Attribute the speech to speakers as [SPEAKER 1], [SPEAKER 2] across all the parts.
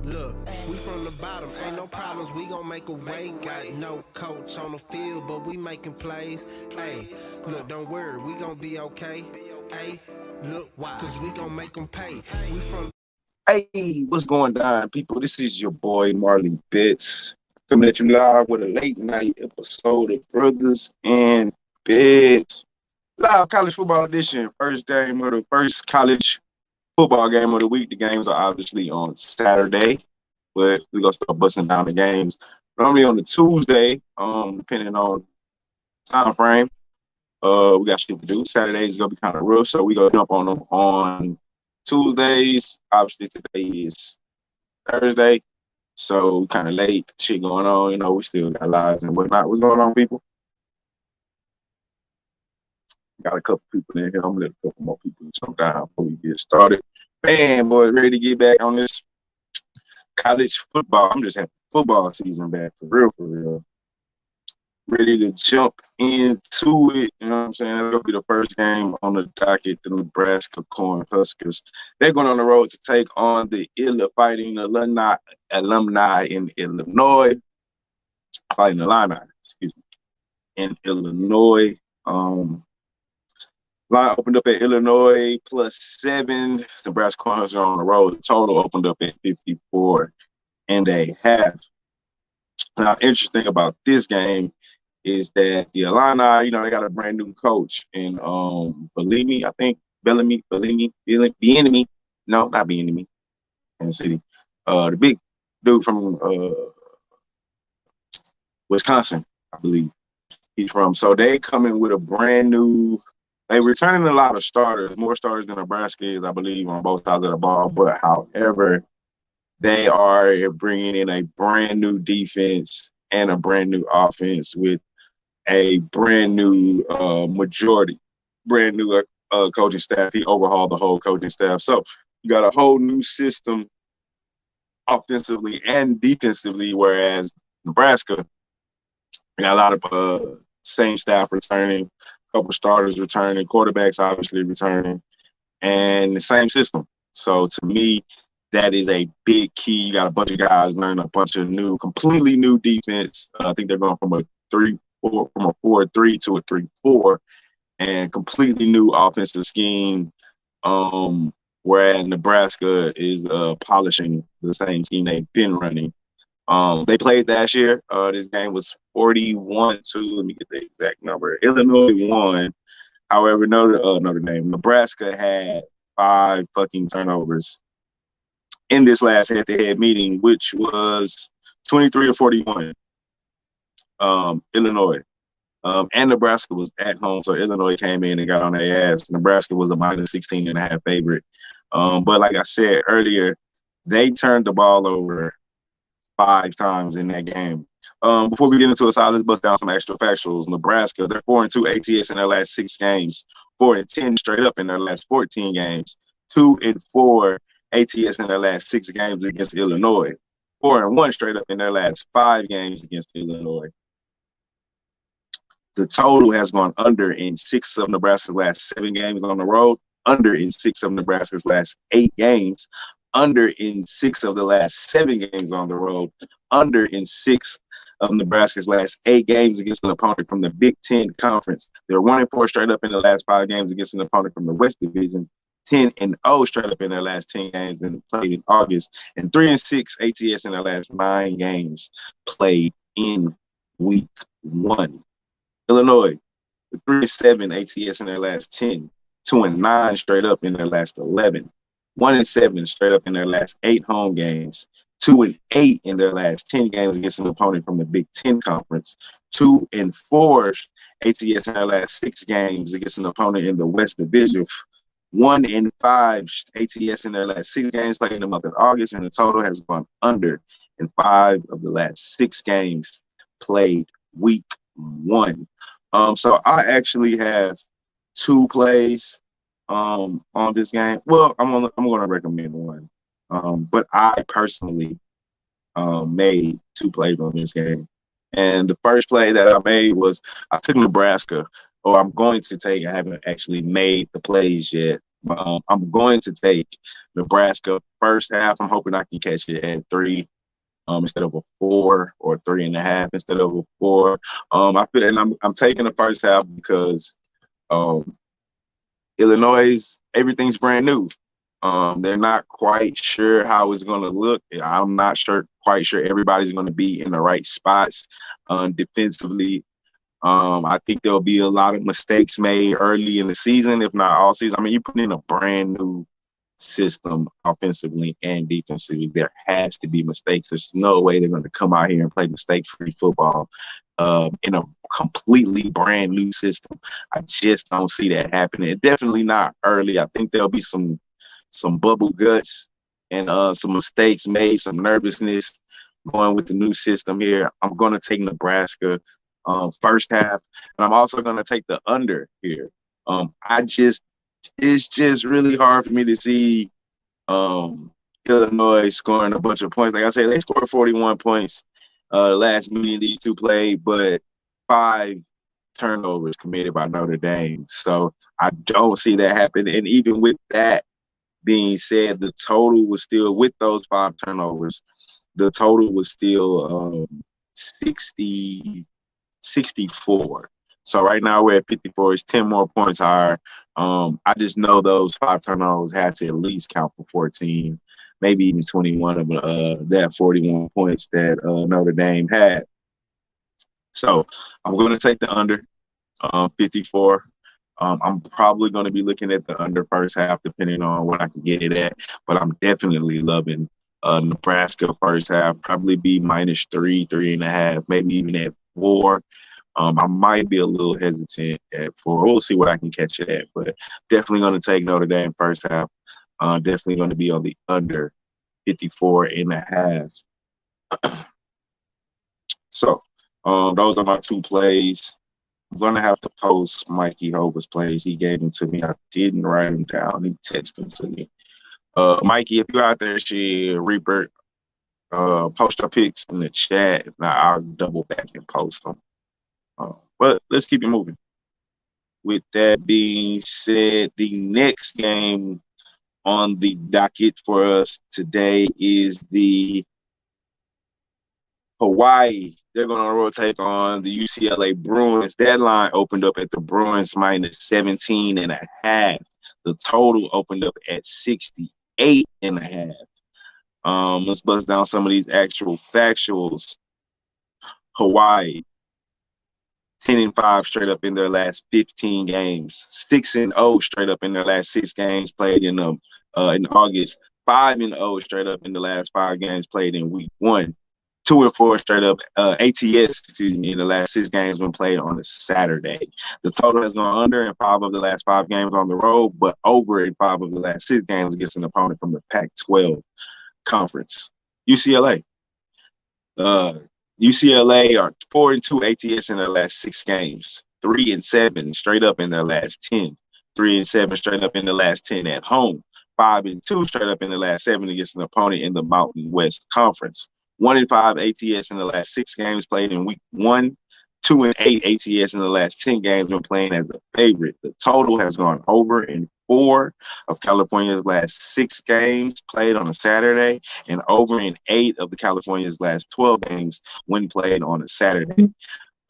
[SPEAKER 1] Look, we from the bottom, ain't no problems, we gon' make a way. Got no coach on the field, but we making plays. Hey, look, don't worry, we gon' be okay. Hey, look, why? Cause we gon' make them pay. We from.
[SPEAKER 2] Hey, what's going on, people? This is your boy Marley Bits coming at you live with a late night episode of Brothers and Bits. Live college football edition. First game of the first college football game of the week. The games are obviously on Saturday, but we're gonna start busting down the games. Normally on the Tuesday, depending on time frame. We got shit to do. Saturdays is gonna be kind of rough, so we gonna jump on them on Tuesdays. Obviously today is Thursday, so kind of late. Shit going on, we still got lives and whatnot. What's going on, people? Got a couple people in here. I'm gonna let a couple more people jump down before we get started. Man, boys, ready to get back on this college football. I'm just having football season back for real. Ready to jump into it. You know what I'm saying? That'll be the first game on the docket, the Nebraska Cornhuskers. They're going on the road to take on the Fighting Illini in Illinois. Fighting Illini, in Illinois. Line opened up at Illinois +7. Nebraska Cornhuskers are on the road. The total opened up at 54.5. Now, interesting about this game is that the Illini, they got a brand new coach in Bellamy, I think. Bellamy, Bieniemy. No, not Bieniemy. Kansas City. The big dude from Wisconsin, I believe he's from. So they coming with a brand new. They returning a lot of starters, more starters than Nebraska is, I believe, on both sides of the ball. But however, they are bringing in a brand new defense and a brand new offense with a brand new brand new coaching staff. He overhauled the whole coaching staff. So you got a whole new system offensively and defensively, whereas Nebraska got a lot of same staff returning, a couple starters returning, quarterbacks obviously returning, and the same system. So to me, that is a big key. You got a bunch of guys learning a bunch of completely new defense. I think they're going from a 4-3 to a 3-4, and completely new offensive scheme. Whereas Nebraska is polishing the same team they've been running. They played last year. This game was 41 to, let me get the exact number. Illinois won. However, Nebraska had 5 fucking turnovers in this last head-to-head meeting, which was 23-41. Illinois. And Nebraska was at home, so Illinois came in and got on their ass. Nebraska was a -16.5 favorite. But like I said earlier, they turned the ball over 5 times in that game. Before we get into it, let's bust down some extra factuals. Nebraska, they're 4-2 ATS in their last 6 games, 4-10 straight up in their last 14 games, 2-4 ATS in their last 6 games against Illinois, 4-1 straight up in their last 5 games against Illinois. The total has gone under in 6 of Nebraska's last 7 games on the road, under in 6 of Nebraska's last 8 games, under in 6 of the last 7 games on the road, under in 6 of Nebraska's last 8 games against an opponent from the Big Ten Conference. They're 1-4 straight up in the last 5 games against an opponent from the West Division, 10-0 straight up in their last 10 games and played in August, and 3-6 ATS in their last 9 games played in week 1. Illinois, 3-7 ATS in their last 10, 2-9 straight up in their last 11, 1-7 straight up in their last 8 home games, 2-8 in their last 10 games against an opponent from the Big Ten Conference, 2-4 ATS in their last 6 games against an opponent in the West Division, 1-5 ATS in their last 6 games played in the month of August, and the total has gone under in 5 of the last 6 games played week 1. So I actually have 2 plays on this game. Well, I'm gonna recommend one. But I personally made 2 plays on this game. And the first play that I made was I took Nebraska, or I'm going to take. I haven't actually made the plays yet. I'm going to take Nebraska first half. I'm hoping I can catch it at 3 instead of a 4, or 3.5 instead of a 4. I feel, and I'm taking the first half because um, Illinois, everything's brand new. They're not quite sure how it's going to look. I'm not quite sure everybody's going to be in the right spots defensively. I think there'll be a lot of mistakes made early in the season, if not all season. I mean, you put in a brand new system offensively and defensively. There has to be mistakes. There's no way they're going to come out here and play mistake-free football in a completely brand new system. I just don't see that happening. Definitely not early. I think there'll be some bubble guts and some mistakes made, some nervousness going with the new system here. I'm going to take Nebraska first half, and I'm also going to take the under here. It's just really hard for me to see Illinois scoring a bunch of points. Like I said, they scored 41 points last meeting these two played, but 5 turnovers committed by Notre Dame. So I don't see that happen. And even with that being said, the total was still, with those 5 turnovers, the total was still 64. So right now we're at 54. It's 10 more points higher. I just know those 5 turnovers had to at least count for 14, maybe even 21 of that 41 points that Notre Dame had. So I'm going to take the under 54. I'm probably going to be looking at the under first half, depending on what I can get it at. But I'm definitely loving Nebraska first half. Probably be -3, 3.5, maybe even at 4. I might be a little hesitant at 4. We'll see what I can catch it at, but definitely going to take Notre Dame first half. Definitely going to be on the under 54.5. So those are my 2 plays. I'm going to have to post Mikey Hova's plays. He gave them to me. I didn't write them down. He texted them to me. Mikey, if you're out there, Reaper, post your picks in the chat. Now I'll double back and post them. But let's keep it moving. With that being said, the next game on the docket for us today is the Hawaii. They're going to rotate on the UCLA Bruins. That line opened up at the Bruins -17.5. The total opened up at 68.5. Let's bust down some of these actual factuals. Hawaii, 10-5 straight up in their last 15 games. 6-0 straight up in their last 6 games played in August. 5-0 straight up in the last 5 games played in week 1. 2-4 straight up ATS, in the last 6 games when played on a Saturday. The total has gone under in 5 of the last 5 games on the road, but over in 5 of the last 6 games against an opponent from the Pac-12 conference. UCLA. UCLA are 4-2 ATS in their last 6 games. 3-7 straight up in their last 10. 3-7 straight up in the last 10 at home. 5-2 straight up in the last 7 against an opponent in the Mountain West Conference. 1-5 ATS in the last 6 games played in week 1. 2-8 ATS in the last 10 games when playing as a favorite. The total has gone over in 4 of California's last 6 games played on a Saturday, and over in 8 of the California's last 12 games when played on a Saturday.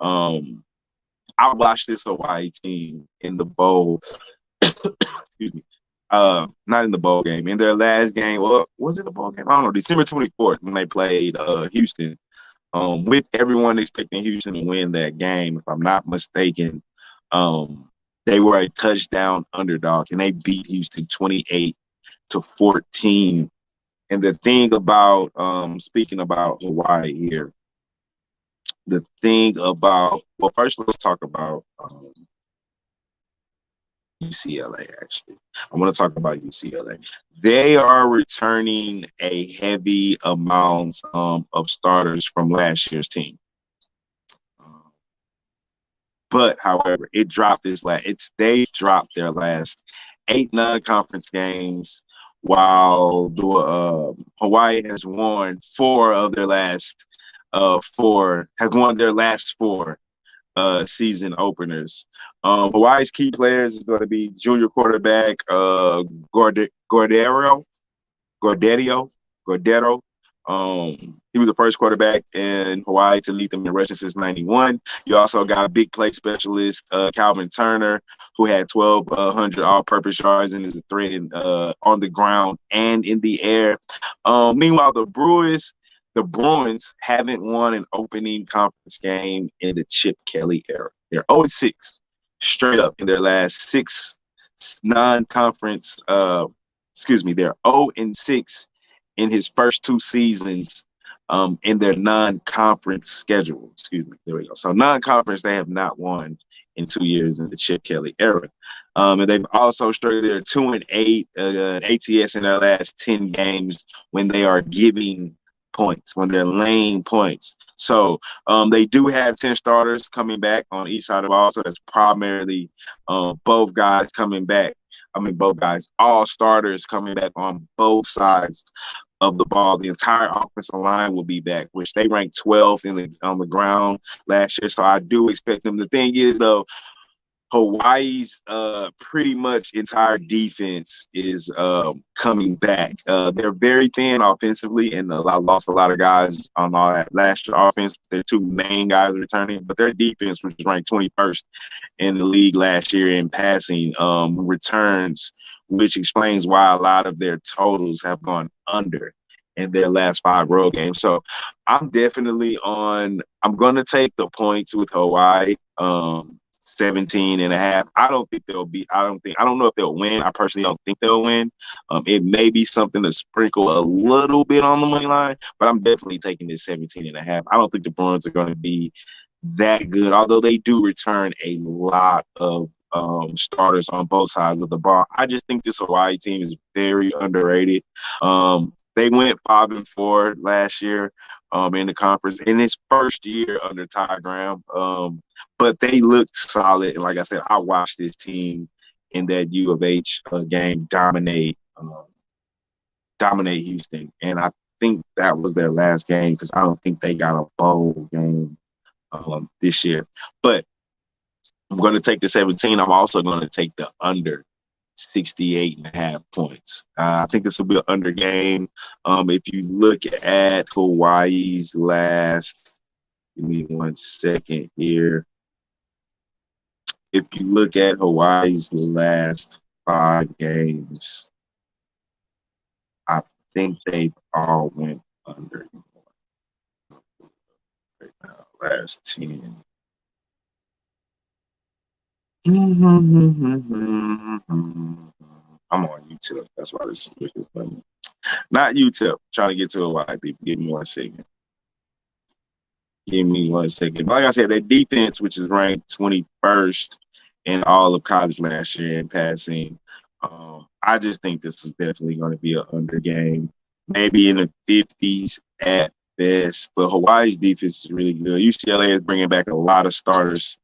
[SPEAKER 2] I watched this Hawaii team in the bowl. Excuse me. Not in the bowl game. In their last game, well, was it a bowl game? I don't know. December 24th when they played Houston. With everyone expecting Houston to win that game, if I'm not mistaken, they were a touchdown underdog, and they beat Houston 28-14. And the thing about speaking about Hawaii here, the thing about, well, first let's talk about UCLA, actually. I want to talk about UCLA. They are returning a heavy amount of starters from last year's team. But, however, it dropped they dropped their last 8 non-conference games, while Hawaii has won 4 of their last 4, has won their last 4 season openers. Hawaii's key players is going to be junior quarterback Gordero. Gordero. He was the first quarterback in Hawaii to lead them in rushing since '91. You also got big play specialist Calvin Turner, who had 1,200 all-purpose yards and is a threat on the ground and in the air. Meanwhile, the Bruins haven't won an opening conference game in the Chip Kelly era. They're 0-6 straight up in their last 6 non-conference. They're 0-6 in his first 2 seasons in their non-conference schedule. There we go. So non-conference, they have not won in 2 years in the Chip Kelly era. And they've also struggled. They're 2-8 ATS in their last 10 games when they are giving points, when they're laying points. So they do have 10 starters coming back on each side of the ball. So that's primarily both guys coming back. All starters coming back on both sides of the ball. The entire offensive line will be back, which they ranked 12th on the ground last year. So I do expect them. The thing is, though, Hawaii's pretty much entire defense is coming back. They're very thin offensively, and lost a lot of guys on all that last year offense. Their 2 main guys returning, but their defense, which was ranked 21st in the league last year in passing returns, which explains why a lot of their totals have gone under in their last 5 road games. So I'm definitely I'm going to take the points with Hawaii. 17.5. I don't know if they'll win. I personally don't think they'll win. It may be something to sprinkle a little bit on the money line, but I'm definitely taking this 17.5. I don't think the Bruins are going to be that good, although they do return a lot of starters on both sides of the ball. I just think this Hawaii team is very underrated. They went 5-4 last year in the conference in his first year under Ty Graham. But they looked solid. And like I said, I watched this team in that U of H game dominate Houston. And I think that was their last game because I don't think they got a bowl game this year. But I'm going to take the 17. I'm also going to take the under 68.5 points. I think this will be an under game. If you look at Hawaii's last, give me 1 second here. If you look at Hawaii's last 5 games, I think they all went under. Right now, last 10. I'm on Utep. That's why this is looking funny. Not Utep. Trying to get to Hawaii, people. Give me 1 second. Like I said, their defense, which is ranked 21st in all of college last year in passing, I just think this is definitely going to be an under game, maybe in the 50s at best. But Hawaii's defense is really good. UCLA is bringing back a lot of starters.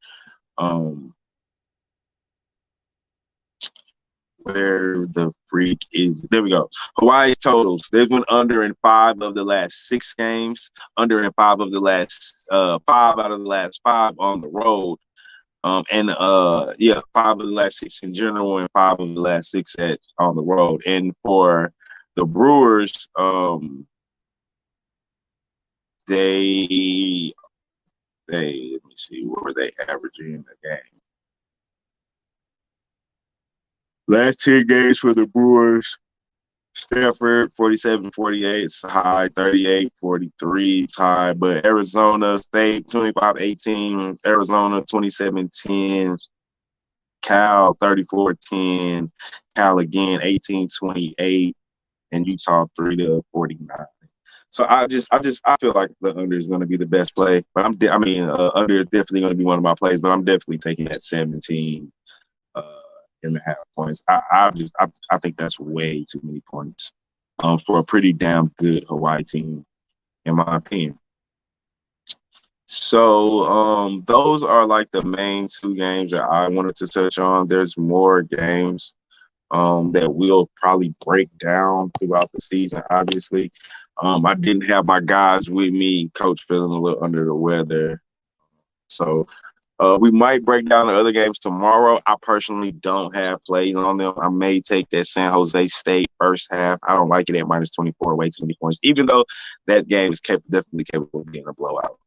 [SPEAKER 2] Where the freak is? There we go. Hawaii's totals. They've went under in 5 of the last 6 games. Under in 5 of the last 5 out of the last 5 on the road. 5 of the last 6 in general, and 5 of the last 6 on the road. And for the Brewers, they let me see, what were they averaging in the game? Last 10 games for the Brewers, Stanford 47-48, it's high. 38-43, it's high. But Arizona State 25-18, Arizona 27-10, Cal 34-10, Cal again 18-28, and Utah 3-49. So I feel like the under is going to be the best play. But under is definitely going to be one of my plays. But I'm definitely taking that 17.5 points. I think that's way too many points for a pretty damn good Hawaii team, in my opinion. So those are like the main 2 games that I wanted to touch on. There's more games that we'll probably break down throughout the season, obviously. I didn't have my guys with me. Coach feeling a little under the weather. So We might break down the other games tomorrow. I personally don't have plays on them. I may take that San Jose State first half. I don't like it at minus 24, way too many points, even though that game is definitely capable of being a blowout.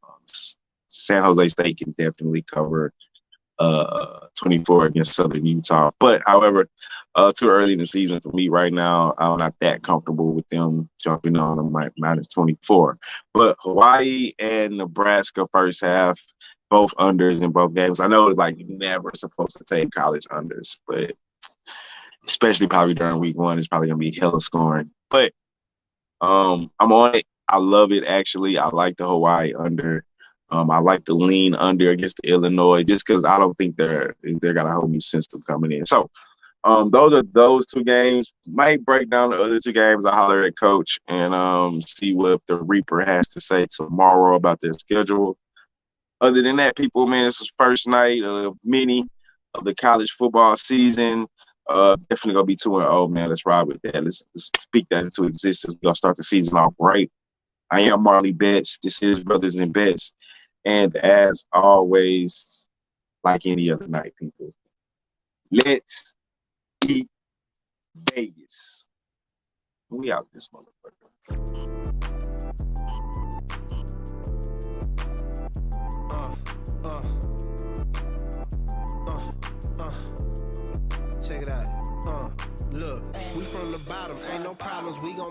[SPEAKER 2] San Jose State can definitely cover 24 against Southern Utah. But, however, too early in the season for me right now. I'm not that comfortable with them jumping on them minus 24. But Hawaii and Nebraska first half, both unders in both games. I know, like, you're never supposed to take college unders, but especially probably during week one, it's probably going to be hella scoring. But I'm on it. I love it, actually. I like the Hawaii under. I like the lean under against the Illinois just because I don't think they're got a whole new system coming in. So those are those two games. Might break down the other two games. I holler at Coach and see what the Reaper has to say tomorrow about their schedule. Other than that, people, man, this is first night of many of the college football season. Definitely gonna be 2-0, man. Let's ride with that. Let's speak that into existence. We're gonna start the season off right. I am Marley Betts. This is Brothers in Bets. And as always, like any other night, people, let's eat Vegas. We out this motherfucker.
[SPEAKER 1] Check it out. Look, we from the bottom, ain't no problems. We gon'